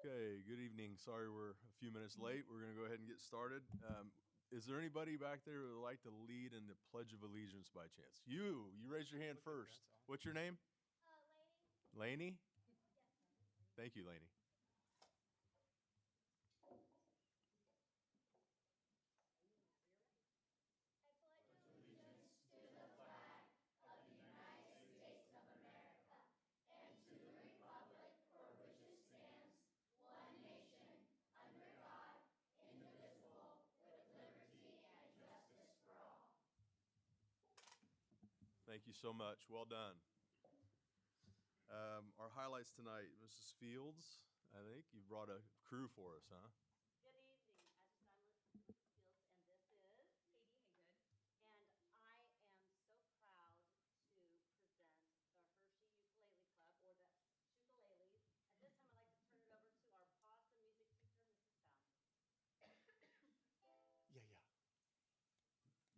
Okay, good evening. Sorry we're a few minutes late. We're going to go ahead and get started. Is there anybody back there who would like to lead in the Pledge of Allegiance by chance? You raise your hand first. What's your name? Laney. Yes. Thank you, Laney. Thank you so much. Well done. Our highlights tonight, Mrs. Fields, I think you brought a crew for us, huh? Good evening. As you saw, I'm Mrs. Fields, and this is Katie Haygood. And I am so proud to present the Hershey Ukulele Club, or the Shukaleles. At this time, I'd like to turn it over to our awesome music teacher, Mrs. Bauman. Yeah.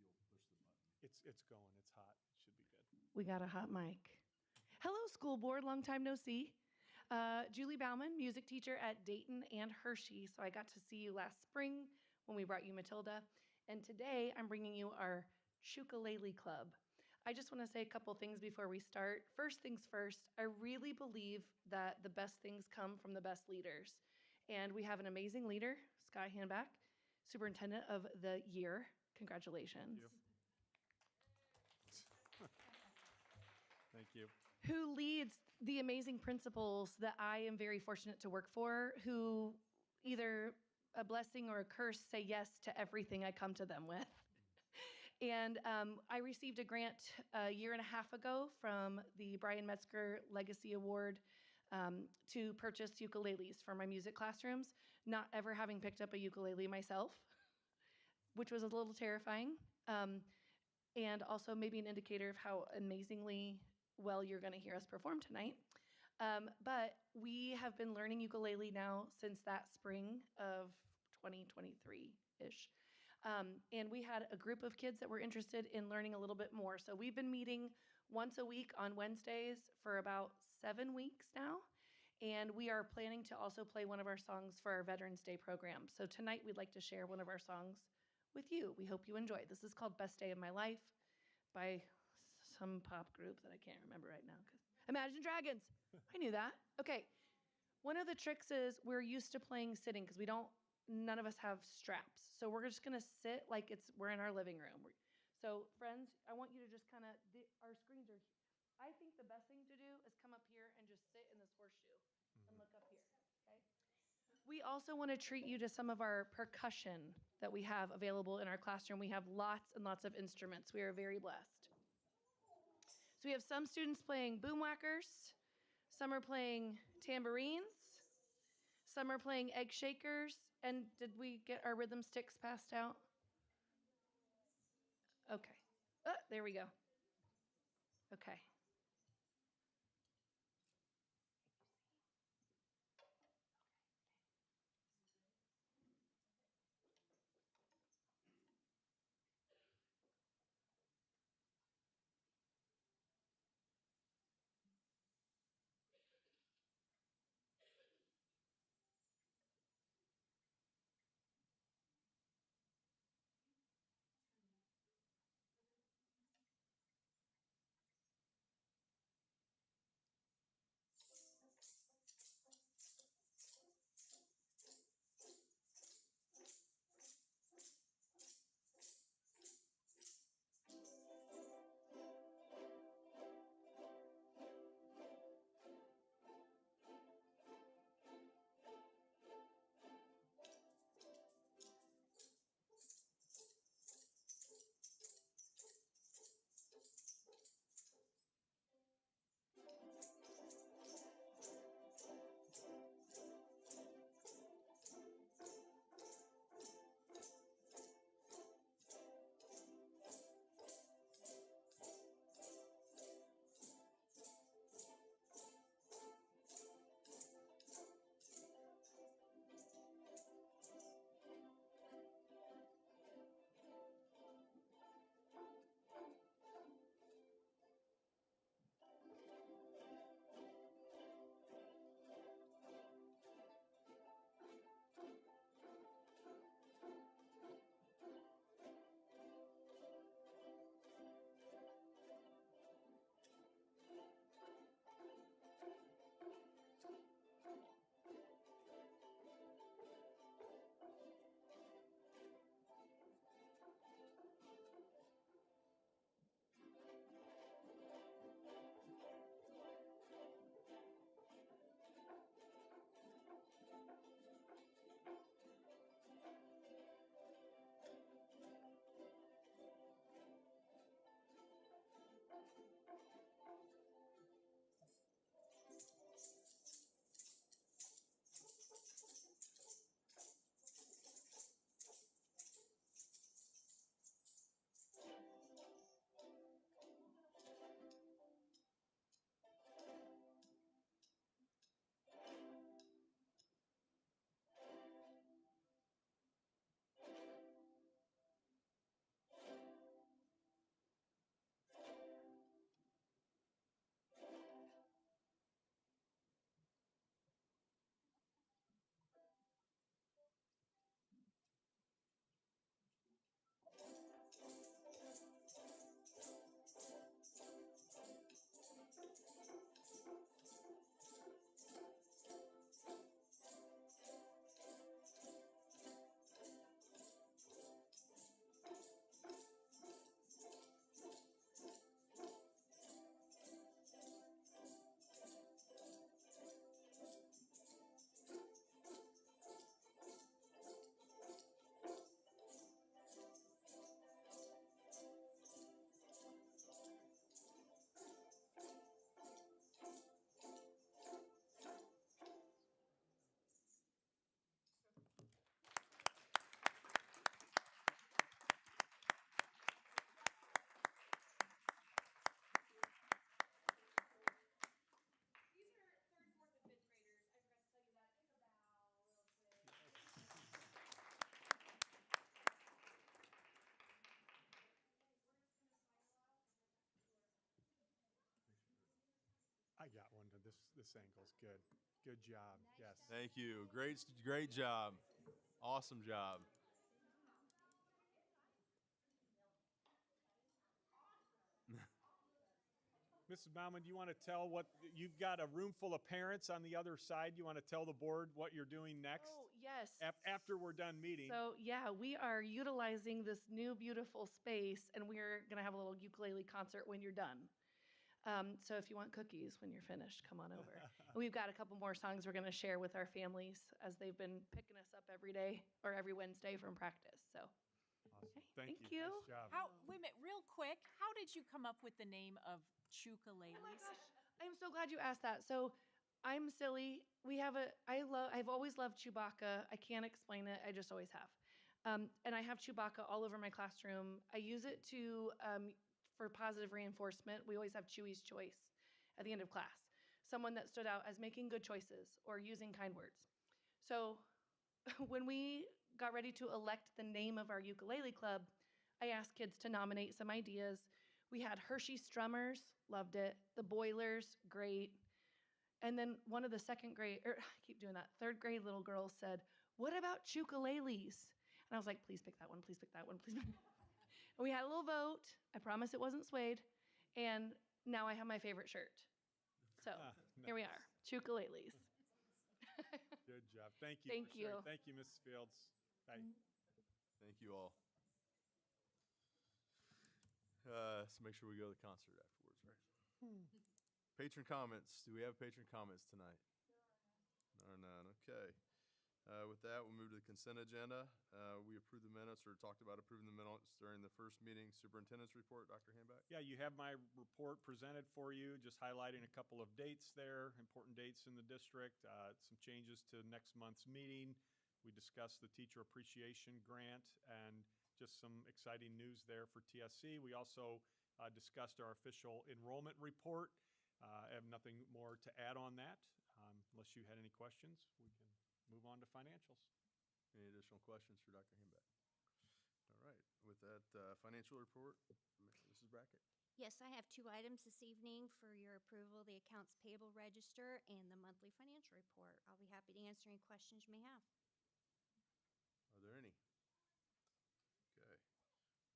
You'll push the button. It's going. It's hot. It should be good. We got a hot mic. Hello, school board. Long time no see. Julie Bauman, music teacher at Dayton and Hershey. So I got to see you last spring when we brought you Matilda. And today I'm bringing you our Ukulele Club. I just want to say a couple things before we start. First things first, I really believe that the best things come from the best leaders. And we have an amazing leader, Sky Handback, Superintendent of the Year. Congratulations. Thank you. Who leads the amazing principals that I am very fortunate to work for, who either a blessing or a curse say yes to everything I come to them with. And I received a grant a year and a half ago from the Brian Metzger Legacy Award to purchase ukuleles for my music classrooms, not ever having picked up a ukulele myself, which was a little terrifying. And also maybe an indicator of how amazingly well you're going to hear us perform tonight. But we have been learning ukulele now since that spring of 2023-ish. And we had a group of kids that were interested in learning a little bit more. So we've been meeting once a week on Wednesdays for about 7 weeks now. And we are planning to also play one of our songs for our Veterans Day program. So tonight we'd like to share one of our songs with you. We hope you enjoy. This is called Best Day of My Life by some pop group that I can't remember right now. Imagine Dragons. I knew that. Okay. One of the tricks is we're used to playing sitting because none of us have straps. So we're just going to sit like we're in our living room. So friends, I want you to just kind of, our screens are, I think the best thing to do is come up here and just sit in this horseshoe and look up here, okay? We also want to treat you to some of our percussion that we have available in our classroom. We have lots and lots of instruments. We are very blessed. So we have some students playing boomwhackers, some are playing tambourines, some are playing egg shakers, and did we get our rhythm sticks passed out? Okay. There we go. Okay. got one to this angle's good. Good job. Yes. Thank you. Great job. Awesome job. Mrs. Baumann, do you want to tell what you've got a room full of parents on the other side? You want to tell the board what you're doing next Oh, yes. after we're done meeting? So, yeah, we are utilizing this new beautiful space, and we're going to have a little ukulele concert when you're done. So if you want cookies when you're finished, come on over. And we've got a couple more songs we're going to share with our families as they've been picking us up every day or every Wednesday from practice. So, Awesome. okay, Thank you. you. Nice job. Wait a minute, real quick, how did you come up with the name of Chuka-Ladies? Oh my gosh, I'm so glad you asked that. So I'm silly. I've always loved Chewbacca. I can't explain it. I just always have. And I have Chewbacca all over my classroom. I use it for positive reinforcement. We always have Chewie's Choice at the end of class. Someone that stood out as making good choices or using kind words. So when we got ready to elect the name of our ukulele club, I asked kids to nominate some ideas. We had Hershey Strummers, loved it. The Boilers, great. And then one of the third grade little girls said, "What about Chuka-Ladies?" And I was like, "Please pick that one, please pick that one, please pick that one." And we had a little vote. I promise it wasn't swayed. And now I have my favorite shirt. So here we are, Chuka-Ladies. Good job. Thank you. Thank for sharing. you. Thank you, Mrs. Fields. Bye. Thank you all. Let's make sure we go to the concert afterwards, right? Patron comments. Do we have patron comments tonight? There are none. Okay. With that, we'll move to the consent agenda. We approved the minutes or talked about approving the minutes during the first meeting. Superintendent's report, Dr. Hanback. Yeah, you have my report presented for you, just highlighting a couple of dates there, important dates in the district, some changes to next month's meeting. We discussed the teacher appreciation grant and just some exciting news there for TSC. We also discussed our official enrollment report. I have nothing more to add on that. Unless you had any questions, we can move on to financials. Any additional questions for Dr. Hanback? All right. With that financial report, Mrs. Brackett. Yes, I have 2 items this evening for your approval, the accounts payable register and the monthly financial report. I'll be happy to answer any questions you may have. Are there any? Okay.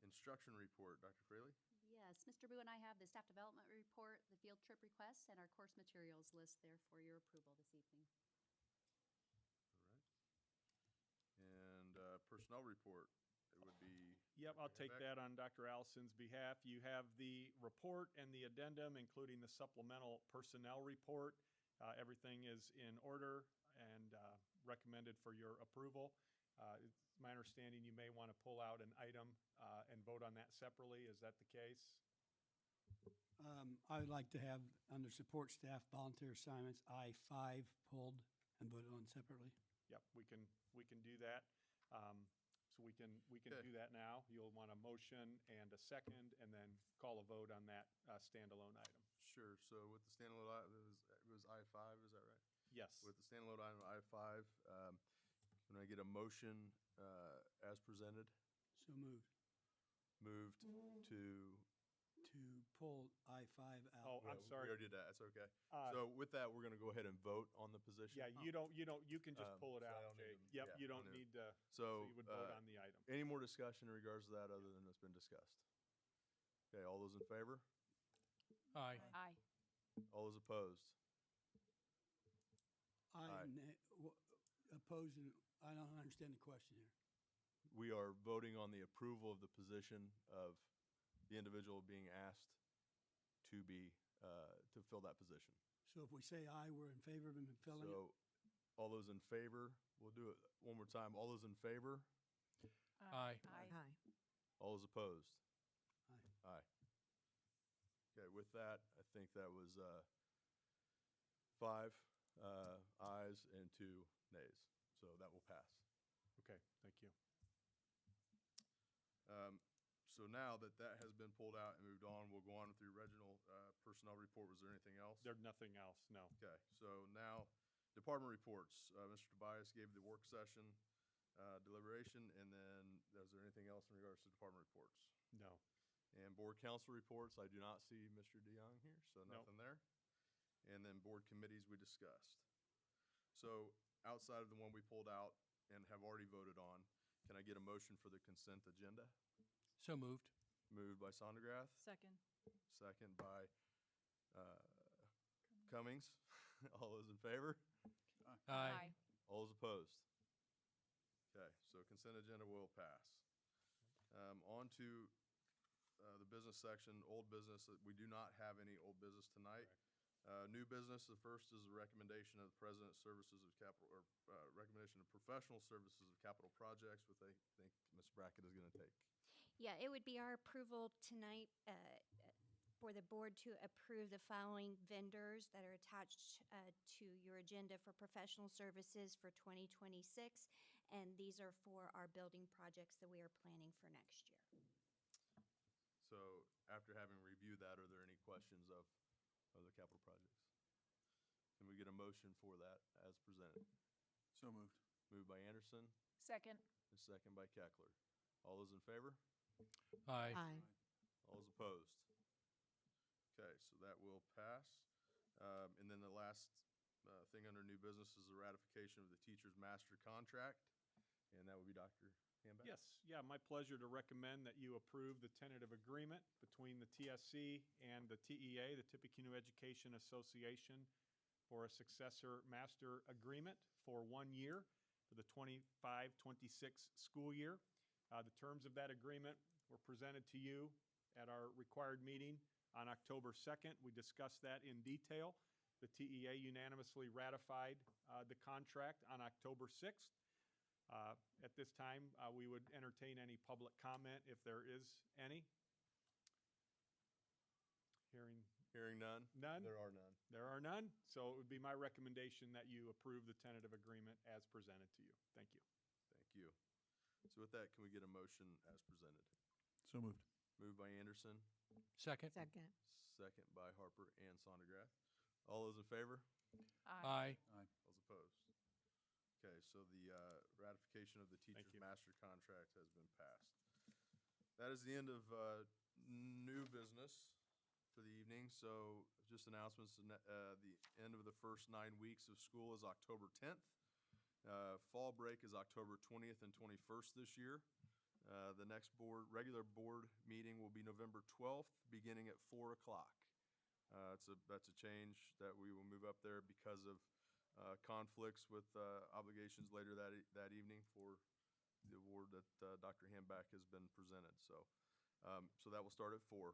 Instruction report, Dr. Fraley. Yes, Mr. Boo and I have the staff development report, the field trip requests, and our course materials list there for your approval this evening. All right. And personnel report, it would be. Yep, I'll take that on Dr. Allison's behalf. You have the report and the addendum, including the supplemental personnel report. Everything is in order and recommended for your approval. It's my understanding you may want to pull out an item and vote on that separately. Is that the case? I would like to have, under support staff, volunteer assignments, I-5 pulled and voted on separately. Yep, we can do that. So we can Okay. do that now. You'll want a motion and a second, and then call a vote on that standalone item. Sure. So with the standalone item, it was I-5, is that right? Yes. With the standalone item I-5, can I get a motion as presented? So moved Moved to. to pull I-5 out. Oh, I'm We sorry. already did that. That's okay. Uh, So with that, we're going to go ahead and vote on the position. Yeah, you can just pull it so I out, don't Jake. need to- Yep, yeah, you I don't knew. need to, So, you would vote on the item. Any more discussion in regards to that other than what's been discussed? Okay, all those in favor? Aye. Aye. All those opposed? Aye. Opposed, I don't understand the question here. We are voting on the approval of the position of the individual being asked to be, to fill that position. So if we say aye, we're in favor of him filling it? So, all those in favor, we'll do it one more time. All those in favor? Aye. Aye. All those opposed? Aye. Aye. Okay, with that, I think that was 5 ayes and 2 nays. So that will pass. Okay, thank you. So now that that has been pulled out and moved on, we'll go on with the original personnel report. Was there anything else? There's nothing else, no. Okay, so now department reports. Mr. Tobias gave the work session deliberation, and then is there anything else in regards to department reports? No. And board council reports, I do not see Mr. DeYoung here, so Nope. nothing there. and then board committees we discussed. So outside of the one we pulled out and have already voted on, can I get a motion for the consent agenda? So moved. Moved by Sondergath, Second. second by uh, Cummings. All those in favor? Aye. All those opposed? Okay, so consent agenda will pass. On to the business section, old business. We do not have any old business tonight. New business, the first is a recommendation of the President's Services of Capital, or recommendation of Professional Services of Capital Projects, which I think Ms. Brackett is going to take. Yeah, it would be our approval tonight for the board to approve the following vendors that are attached to your agenda for professional services for 2026. And these are for our building projects that we are planning for next year. So after having reviewed that, are there any questions of the capital projects? Can we get a motion for that as presented? So moved. Moved by Anderson, Second. and second by Keckler. All those in favor? Aye. All those opposed? Okay, so that will pass. And then the last thing under new business is the ratification of the teacher's master contract, and that would be Dr. Hamback. Yes, yeah, my pleasure to recommend that you approve the tentative agreement between the TSC and the TEA, the Tippecanoe Education Association, for a successor master agreement for 1 year for the 25-26 school year. The terms of that agreement were presented to you at our required meeting on October 2nd. We discussed that in detail. The TEA unanimously ratified the contract on October 6th. At this time, we would entertain any public comment if there is any. Hearing none? None? There are none. There are none, so it would be my recommendation that you approve the tentative agreement as presented to you. Thank you. Thank you. So with that, can we get a motion as presented? So moved. Moved by Anderson, Second. Second. second by Harper and Sondergath. All those in favor? Aye. Aye. All those opposed? Okay, so the ratification of the teacher's you. master contract has been passed. That is the end of new business for the evening. So just announcements, the end of the first 9 weeks of school is October 10th. Fall break is October 20th and 21st this year. The next regular board meeting will be November 12th, beginning at 4 o'clock. That's a change that we will move up there because of conflicts with obligations later that evening for the award that Dr. Hamback has been presented. So that will start at 4.